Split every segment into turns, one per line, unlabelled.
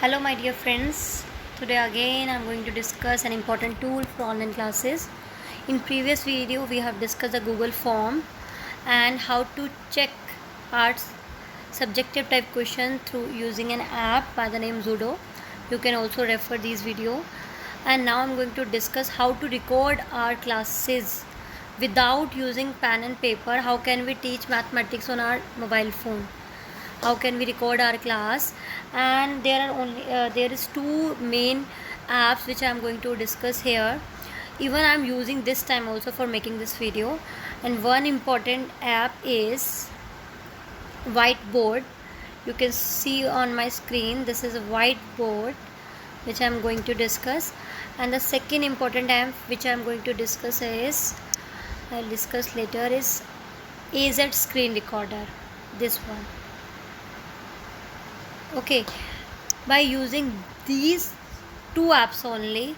Hello my dear friends, today again I am going to discuss an important tool for online classes. In previous video we have discussed the Google form and how to check our subjective type question through using an app by the name Zudo. You can also refer these video. And now I am going to discuss how to record our classes without using pen and paper. How can we teach mathematics on our mobile phone? How can we record our class? And there is two main apps which I am going to discuss here. Even I am using this time also for making this video. And one important app is Whiteboard. You can see on my screen, this is a whiteboard which I am going to discuss. And the second important app which I am going to discuss is, I'll discuss later, is AZ Screen Recorder, this one. Okay, by using these two apps only,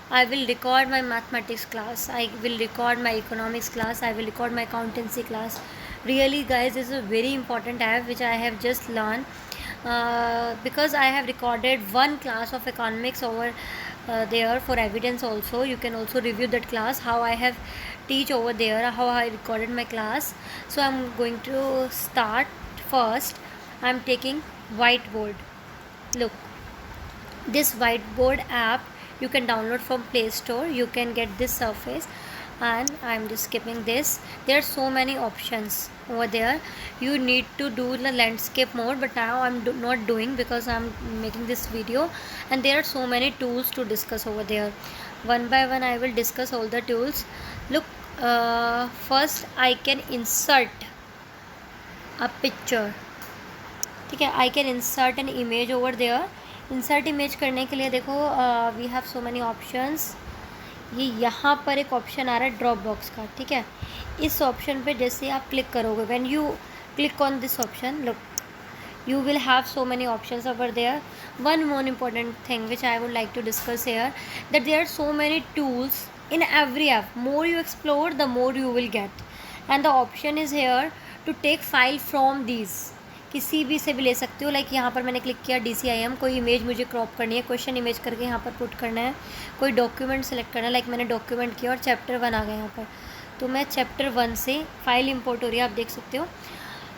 I will record my mathematics class, I will record my economics class, I will record my accountancy class. Really guys, this is a very important app which I have just learned because I have recorded one class of economics over there for evidence also. You can also review that class, how I have teach over there, how I recorded my class. So I'm going to start. First I'm taking Whiteboard. Look, this Whiteboard app you can download from Play Store. You can get this surface, and I'm just skipping this. There are so many options over there. You need to do the landscape mode, but now I'm not doing because I'm making this video, and there are so many tools to discuss over there. One by one I will discuss all the tools. Look, first I can insert a picture. ठीक है, I can insert an image over there. Insert image करने के लिए देखो we have so many options. ये यहाँ पर एक ऑप्शन आ रहा है ड्रॉप बॉक्स का. ठीक है, इस ऑप्शन पे जैसे आप क्लिक करोगे, when you click on this option, look, you will have so many options over there. One more important thing which I would like to discuss here, that there are so many tools in every app. More you explore, the more you will get, and the option is here to take file from these. किसी भी से भी ले सकते हो. Like यहाँ पर मैंने क्लिक किया DCIM, कोई इमेज मुझे क्रॉप करनी है, क्वेश्चन इमेज करके यहाँ पर पुट करना है, कोई डॉक्यूमेंट सेलेक्ट करना है. लाइक मैंने डॉक्यूमेंट किया और चैप्टर 1 आ गया यहाँ पर, तो मैं चैप्टर 1 से फाइल इंपोर्ट हो रही है, आप देख सकते हो.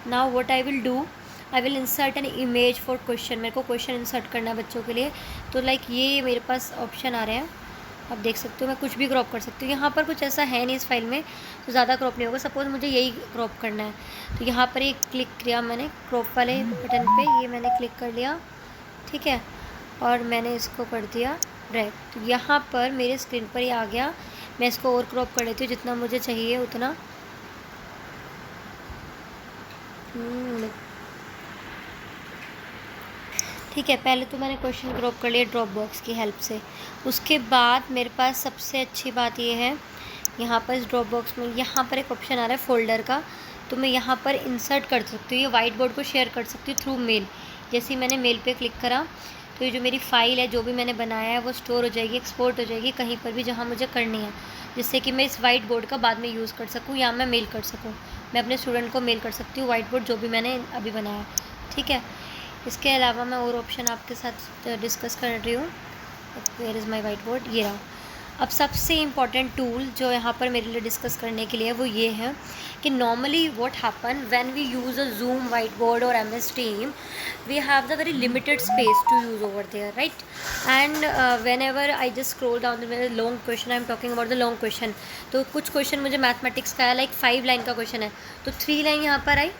Now what I will do, I will insert an image for question. मेरे को क्वेश्चन इंसर्ट करना है बच्चों के लिए, तो लाइक ये मेरे पास ऑप्शन आ रहे हैं, आप देख सकते हो. मैं कुछ भी क्रॉप कर सकती हूँ. यहाँ पर कुछ ऐसा है नहीं इस फाइल में, तो ज़्यादा क्रॉप नहीं होगा. सपोज़ मुझे यही क्रॉप करना है, तो यहाँ पर एक क्लिक किया मैंने क्रॉप वाले बटन पे, ये मैंने क्लिक कर लिया. ठीक है, और मैंने इसको कर दिया ड्रैग. तो यहाँ पर मेरे स्क्रीन पर ये आ गया. मैं इसको और क्रॉप कर लेती हूँ जितना मुझे चाहिए उतना. ठीक है, पहले तो मैंने क्वेश्चन क्रॉप कर लिया ड्रॉप बॉक्स की हेल्प से. उसके बाद मेरे पास सबसे अच्छी बात ये है, यहाँ पर इस ड्रॉप बॉक्स में यहाँ पर एक ऑप्शन आ रहा है फोल्डर का, तो मैं यहाँ पर इंसर्ट कर सकती हूँ. ये वाइट बोर्ड को शेयर कर सकती हूँ थ्रू मेल. जैसे ही मैंने मेल पे क्लिक करा, तो ये जो मेरी फ़ाइल है, जो भी मैंने बनाया है, वो स्टोर हो जाएगी, एक्सपोर्ट हो जाएगी कहीं पर भी जहाँ मुझे करनी है, जिससे कि मैं इस वाइट बोर्ड का बाद में यूज़ कर सकूँ या मैं मेल कर सकूँ. मैं अपने स्टूडेंट को मेल कर सकती हूँ वाइट बोर्ड जो भी मैंने अभी बनाया. ठीक है, इसके अलावा मैं और ऑप्शन आपके साथ डिस्कस कर रही हूँ. Where is my white board, ये रहा. अब सबसे इम्पॉर्टेंट टूल जो यहाँ पर मेरे लिए डिस्कस करने के लिए वो ये है कि normally what happen when we use a Zoom, white board और MS Team, we have the very limited space to use over there, right. And whenever I just scroll down the long question, I am talking about the long question, तो कुछ question मुझे mathematics का है, like 5 line का question है, तो 3 line यहाँ पर आई,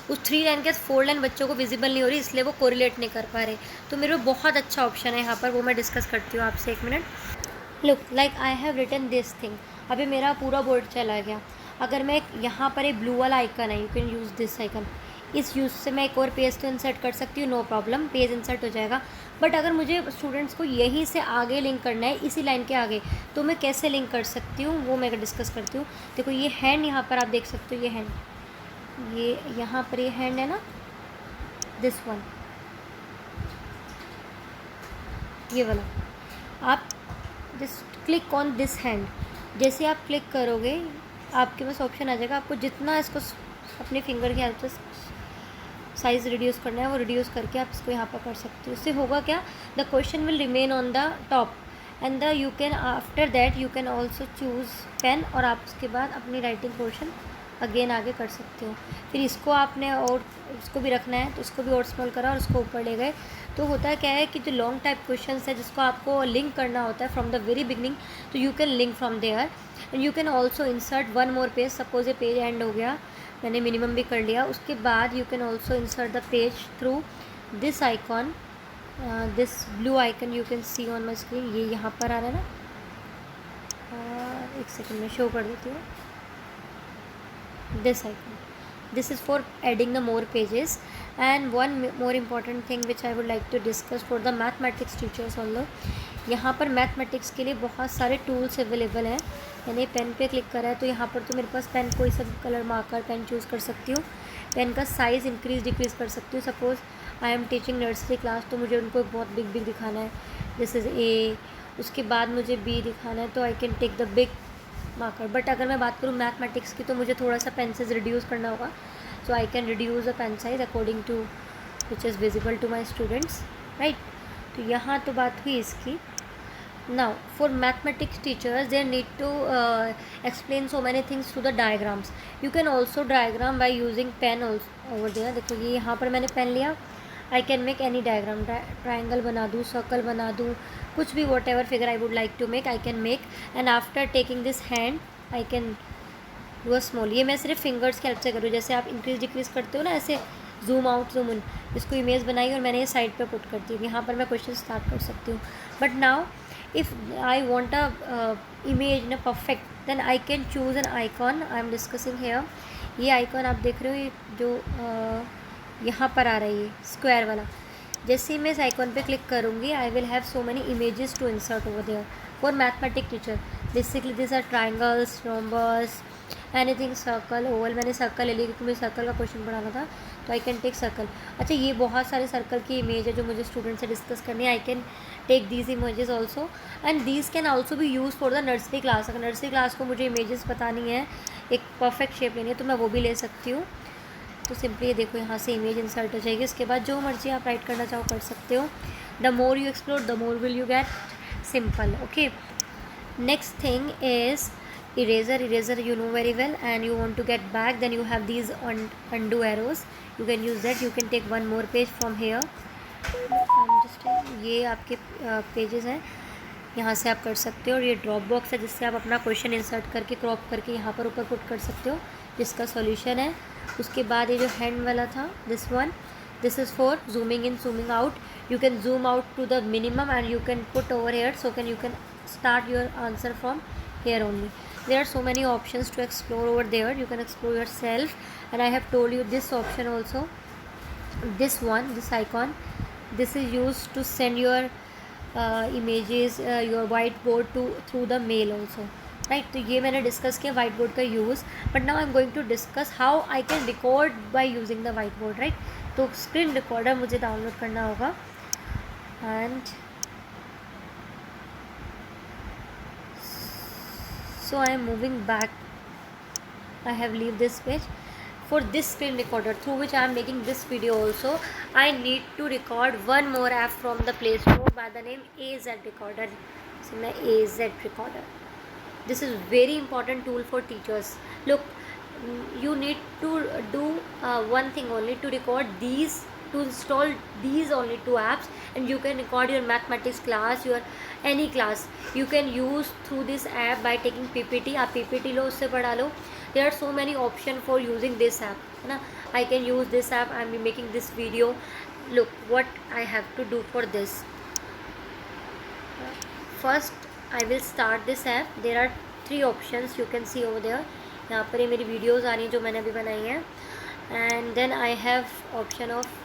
उस 3 लाइन के 4 लाइन बच्चों को विजिबल नहीं हो रही, इसलिए वो कोरिलेट नहीं कर पा रहे. तो मेरे को बहुत अच्छा ऑप्शन है यहाँ पर, वो मैं डिस्कस करती हूँ आपसे. 1 minute. Look, like I have written this thing. अभी मेरा पूरा बोर्ड चला गया. अगर मैं यहाँ पर एक ब्लू वाला आइकन है, you can use this icon, इस यूज़ से मैं एक और पेज तो इंसर्ट कर सकती हूँ, नो प्रॉब्लम, पेज इंसर्ट हो जाएगा. बट अगर मुझे स्टूडेंट्स को यहीं से आगे लिंक करना है, इसी लाइन के आगे, तो मैं कैसे लिंक कर सकती हूँ वो मैं डिस्कस करती हूँ. देखो ये हैंड यहाँ पर आप देख सकते हो, ये हैंड, ये यहाँ पर ये हैंड है ना, दिस वन, ये वाला. आप just click on this hand. जैसे आप क्लिक करोगे आपके पास ऑप्शन आ जाएगा, आपको जितना इसको अपने फिंगर की हेल्प से साइज़ रिड्यूस करना है वो रिड्यूस करके आप इसको यहाँ पर कर सकते हो। इससे होगा क्या, the question will remain on the top and the you can after that you can also choose pen, और आप उसके बाद अपनी राइटिंग पोर्शन अगेन आगे कर सकते हो। फिर इसको आपने और इसको भी रखना है तो इसको भी और स्मॉल करा और उसको ऊपर ले गए। तो होता क्या है कि जो लॉन्ग टाइप क्वेश्चन है जिसको आपको लिंक करना होता है फ्रॉम द वेरी बिगनिंग, तो you can link from there and you can also insert one more page. Suppose ये पेज एंड हो गया, मैंने मिनिमम भी कर लिया, उसके बाद you can also insert the page through this icon, this blue icon you can see on my screen. ये यहाँ पर आ रहा है ना, एक सेकेंड में शो कर देती हूँ। this icon, this is for adding the more pages. And one more important thing which I would like to discuss for the mathematics teachers also, यहाँ पर मैथमेटिक्स के लिए बहुत सारे टूल्स अवेलेबल हैं। मैंने पेन पे क्लिक करा है तो यहाँ पर तो मेरे पास पेन कोई सा कलर मार्कर पेन चूज़ कर सकती हूँ। पेन का साइज़ इंक्रीज़ डिक्रीज़ कर सकती हूँ। Suppose I am teaching nursery class तो मुझे उनको बहुत बिग बिग दिखाना है, दिस इज़ ए, उसके बाद मुझे बी दिखाना है तो I can take the big marker. But अगर मैं बात करूँ मैथमेटिक्स की तो मुझे थोड़ा सा पेन साइज रिड्यूस करना होगा, so I can reduce the pen size according to which is visible to my students, right. तो यहाँ तो बात हुई इसकी। Now for mathematics teachers they need to explain so many things through the diagrams. You can also diagram by using pen over there. देखो ये यहाँ पर मैंने पेन लिया, I can make any diagram, triangle बना दूँ, सर्कल बना दूँ, कुछ भी what ever figure I would like to make I can make. And after taking this hand I can do a small. ये मैं सिर्फ फिंगर्स की हेल्प से करूँ, जैसे आप इंक्रीज डिक्रीज करते हो ना, ऐसे जूम आउट जूम इन। इसको इमेज बनाई और मैंने ये साइड पे पुट करती हूँ, यहाँ पर मैं क्वेश्चन स्टार्ट कर सकती हूँ। But now if I want a image in a perfect then I can choose an icon I am discussing here. ये आइकॉन आप देख रहे हो, ये जो यहाँ पर आ रही है स्क्वायर वाला, जैसे ही मैं इस आइकॉन पे क्लिक करूँगी I will have so many images to insert over there for mathematic teacher. Basically this are triangles, rhombus, anything, circle, oval. मैंने सर्कल ले ली क्योंकि मुझे सर्कल का क्वेश्चन पढ़ाना था, तो आई कैन टेक सर्कल। अच्छा, ये बहुत सारे सर्कल की इमेज है जो मुझे स्टूडेंट से डिस्कस करनी है। I can take these images also and these can also भी use for the nursery class. अगर नर्सरी क्लास को मुझे इमेजेस बतानी है, एक परफेक्ट शेप लेनी है, तो मैं वो भी ले सकती हूँ। तो सिंपली ये देखो यहाँ से इमेज इंसर्ट हो जाएगी। इसके बाद जो मर्जी आप राइट करना चाहो कर सकते हो। The more you explore the more will you get, simple. Okay, next thing is eraser. Eraser you know very well and you want to get back, then you have these undo arrows, you can use that. You can take one more page from here. ये आपके pages हैं, यहाँ से आप कर सकते हो। और ये ड्रॉप बॉक्स है जिससे आप अपना क्वेश्चन इंसर्ट करके क्रॉप करके यहाँ पर ऊपर पुट कर सकते हो, जिसका सॉल्यूशन है। उसके बाद ये जो हैंड वाला था, this one, this is for zooming in zooming out. You can zoom out to the minimum and you can put over here, so can you can start your answer from here only. There are so many options to explore over there, you can explore yourself. And I have told you this option also, this one, this icon, this is used to send your images, your whiteboard to through the mail also, right? तो ये मैंने discuss किया white board का use, but now I am going to discuss how I can record by using the white board, right? तो screen recorder मुझे download करना होगा and so I am moving back. I have leave this page. For this screen recorder through which I am making this video also, I need to record one more app from the Play Store by the name AZ Recorder. So my AZ Recorder, this is very important tool for teachers. Look, you need to do one thing only, to record these, to install these only two apps, and you can record your mathematics class, your any class. You can use through this app by taking PPT. आप PPT लो, उससे पढ़ा लो. There are so many options for using this app, है ना. I can use this app. I am making this video. Look what I have to do for this. First I will start this app. There are 3 options you can see over there. यहाँ पर ये मेरी videos आ रही हैं जो मैंने अभी बनाई हैं. And then I have option of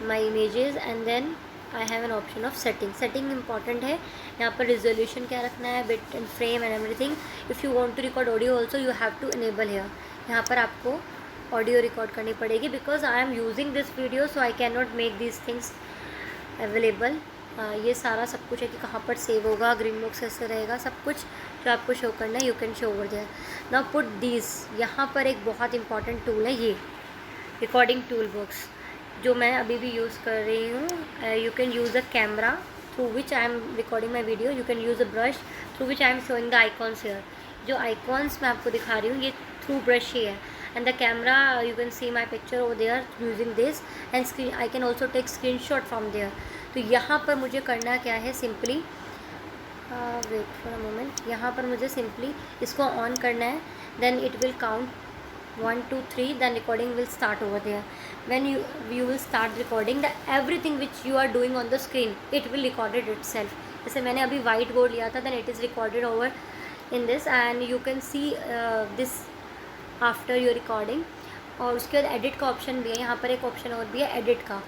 my images, and then I have an option of setting. Setting important है. यहाँ पर resolution क्या रखना है, bit and frame and everything. If you want to record audio also, you have to enable here. यहाँ पर आपको audio record करनी पड़ेगी, because I am using this video, so I cannot make these things available. ये सारा सब कुछ है कि कहाँ पर सेव होगा, ग्रीन बॉक्स कैसे रहेगा, सब कुछ जो आपको शो करना है, you can show over there. Now put this. यहाँ पर एक बहुत इंपॉर्टेंट टूल है ये रिकॉर्डिंग टूल बॉक्स. जो मैं अभी भी यूज़ कर रही हूँ, you can use a camera through which I am recording my video, you can use a brush through which I am showing the icons here. जो आइकॉन्स मैं आपको दिखा रही हूँ ये थ्रू ब्रश ही है, and the camera you can see my picture over there using this, and screen I can also take screen shot from there. तो यहाँ पर मुझे करना क्या है, simply wait for a moment, यहाँ पर मुझे सिंपली इसको ऑन करना है, then it will count 1 2 3, then recording will start over there. When you will start recording, the everything which you are doing on the screen, it will record it itself. जैसे मैंने अभी white board लिया था, then it is recorded over in this, and you can see this after your recording. और उसके बाद edit का option भी है, यहाँ पर एक ऑप्शन और भी है एडिट का,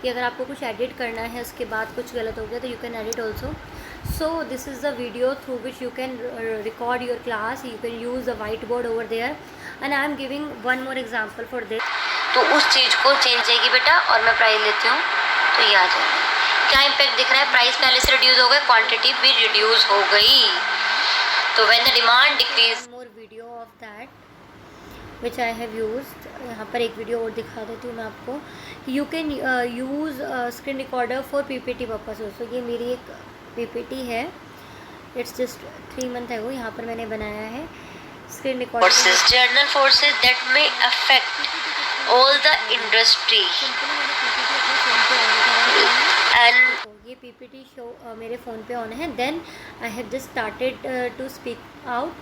कि अगर आपको कुछ एडिट करना है उसके बाद कुछ गलत हो गया तो you can edit also. So this is the video through which you can record your class. You can use a whiteboard over there, and I am giving one more example for this. तो उस चीज़ को change जाएगी बेटा, और मैं price लेती हूँ तो ये आ जाएगा. क्या इम्पैक्ट दिख रहा है, प्राइस पहले से रिड्यूस हो गया, क्वांटिटी भी रिड्यूस हो गई. तो when the demand decrease, more video of that which I have used. यहाँ पर एक वीडियो और दिखा देती हूँ मैं आपको. You can use screen recorder for PPT purpose also. ये मेरी एक पीपीटी है, इट्स जस्ट 3 मंथ है वो, यहाँ पर मैंने बनाया है screen recorder. Forces, general forces that may affect all the industry, and ये पीपीटी शो मेरे फ़ोन पे ऑन है. Then I have just started to speak out,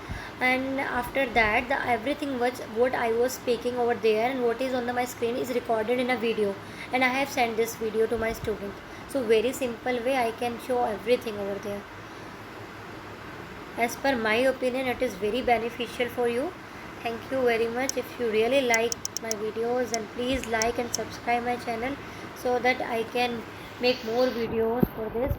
and after that the everything what I was speaking over there and what is on my screen is recorded in a video, and I have sent this video to my student. So very simple way I can show everything over there. As per my opinion, it is very beneficial for you. Thank you very much. If you really like my videos, then please like and subscribe my channel so that I can make more videos for this.